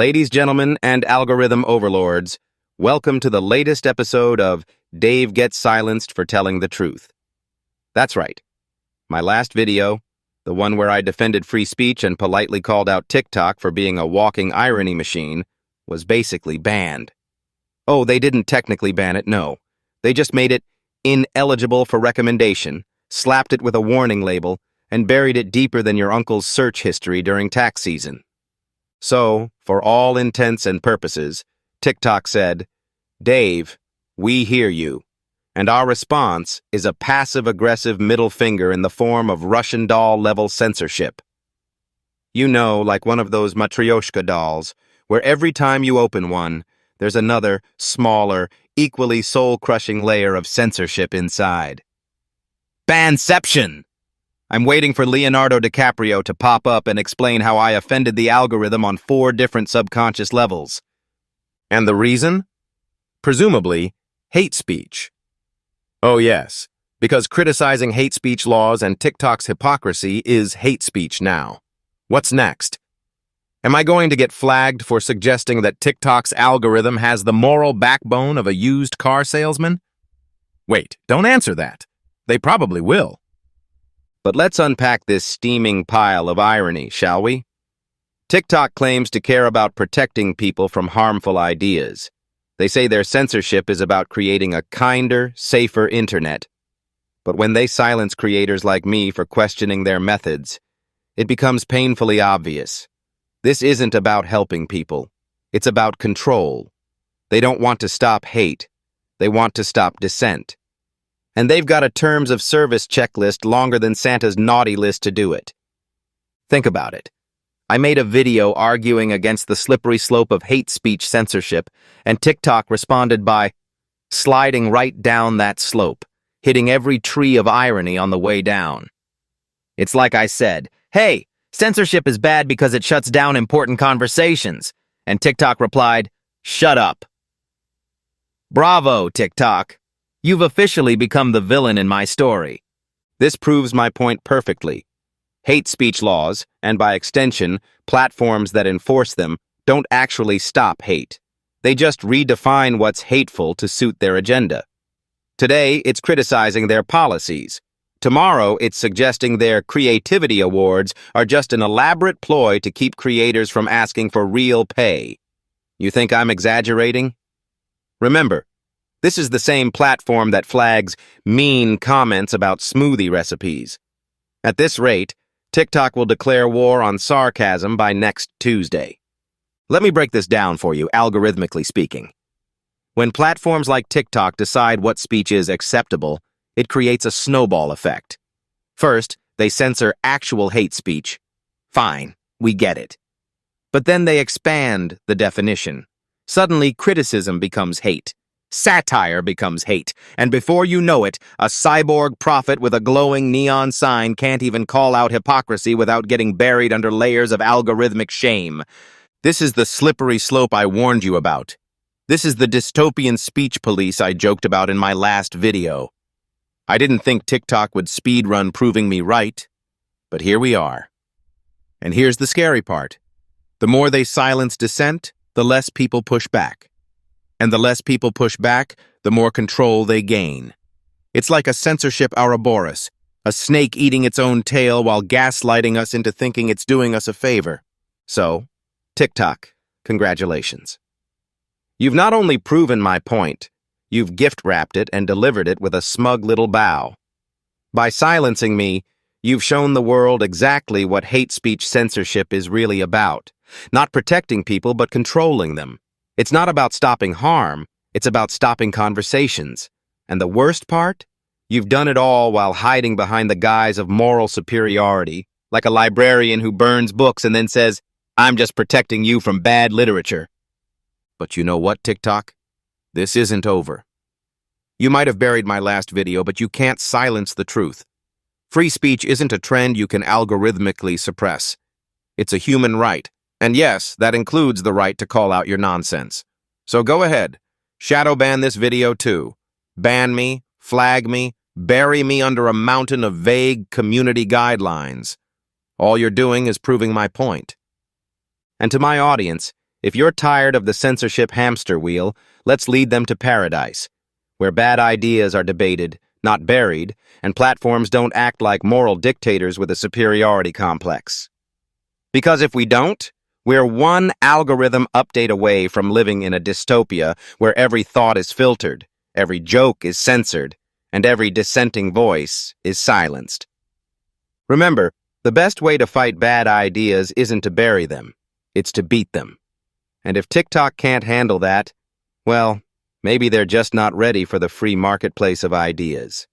Ladies, gentlemen, and algorithm overlords, welcome to the latest episode of Dave Gets Silenced for Telling the Truth. That's right. My last video, the one where I defended free speech and politely called out TikTok for being a walking irony machine, was basically banned. Oh, they didn't technically ban it, no. They just made it ineligible for recommendation, slapped it with a warning label, and buried it deeper than your uncle's search history during tax season. So, for all intents and purposes, TikTok said, "Dave, we hear you." And our response is a passive-aggressive middle finger in the form of Russian doll-level censorship. You know, like one of those Matryoshka dolls, where every time you open one, there's another, smaller, equally soul-crushing layer of censorship inside. Banception! I'm waiting for Leonardo DiCaprio to pop up and explain how I offended the algorithm on 4 different subconscious levels. And the reason? Presumably, hate speech. Oh yes, because criticizing hate speech laws and TikTok's hypocrisy is hate speech now. What's next? Am I going to get flagged for suggesting that TikTok's algorithm has the moral backbone of a used car salesman? Wait, don't answer that. They probably will. But let's unpack this steaming pile of irony, shall we? TikTok claims to care about protecting people from harmful ideas. They say their censorship is about creating a kinder, safer internet. But when they silence creators like me for questioning their methods, it becomes painfully obvious. This isn't about helping people. It's about control. They don't want to stop hate. They want to stop dissent. And they've got a terms of service checklist longer than Santa's naughty list to do it. Think about it. I made a video arguing against the slippery slope of hate speech censorship, and TikTok responded by sliding right down that slope, hitting every tree of irony on the way down. It's like I said, "Hey, censorship is bad because it shuts down important conversations," and TikTok replied, "Shut up." Bravo, TikTok. You've officially become the villain in my story. This proves my point perfectly. Hate speech laws, and by extension, platforms that enforce them, don't actually stop hate. They just redefine what's hateful to suit their agenda. Today, it's criticizing their policies. Tomorrow, it's suggesting their creativity awards are just an elaborate ploy to keep creators from asking for real pay. You think I'm exaggerating? Remember, this is the same platform that flags mean comments about smoothie recipes. At this rate, TikTok will declare war on sarcasm by next Tuesday. Let me break this down for you, algorithmically speaking. When platforms like TikTok decide what speech is acceptable, it creates a snowball effect. First, they censor actual hate speech. Fine, we get it. But then they expand the definition. Suddenly, criticism becomes hate. Satire becomes hate, and before you know it, a cyborg prophet with a glowing neon sign can't even call out hypocrisy without getting buried under layers of algorithmic shame. This is the slippery slope I warned you about. This is the dystopian speech police I joked about in my last video. I didn't think TikTok would speedrun proving me right, but here we are. And here's the scary part. The more they silence dissent, the less people push back. And the less people push back, the more control they gain. It's like a censorship Ouroboros, a snake eating its own tail while gaslighting us into thinking it's doing us a favor. So, TikTok, congratulations. You've not only proven my point, you've gift-wrapped it and delivered it with a smug little bow. By silencing me, you've shown the world exactly what hate speech censorship is really about. Not protecting people, but controlling them. It's not about stopping harm, it's about stopping conversations. And the worst part? You've done it all while hiding behind the guise of moral superiority, like a librarian who burns books and then says, "I'm just protecting you from bad literature." But you know what, TikTok? This isn't over. You might have buried my last video, but you can't silence the truth. Free speech isn't a trend you can algorithmically suppress. It's a human right. And yes, that includes the right to call out your nonsense. So go ahead, shadow ban this video too. Ban me, flag me, bury me under a mountain of vague community guidelines. All you're doing is proving my point. And to my audience, If you're tired of the censorship hamster wheel, let's lead them to paradise, where bad ideas are debated, not buried, and platforms don't act like moral dictators with a superiority complex. Because if we don't, we're one algorithm update away from living in a dystopia where every thought is filtered, every joke is censored, and every dissenting voice is silenced. Remember, the best way to fight bad ideas isn't to bury them, it's to beat them. And if TikTok can't handle that, well, maybe they're just not ready for the free marketplace of ideas.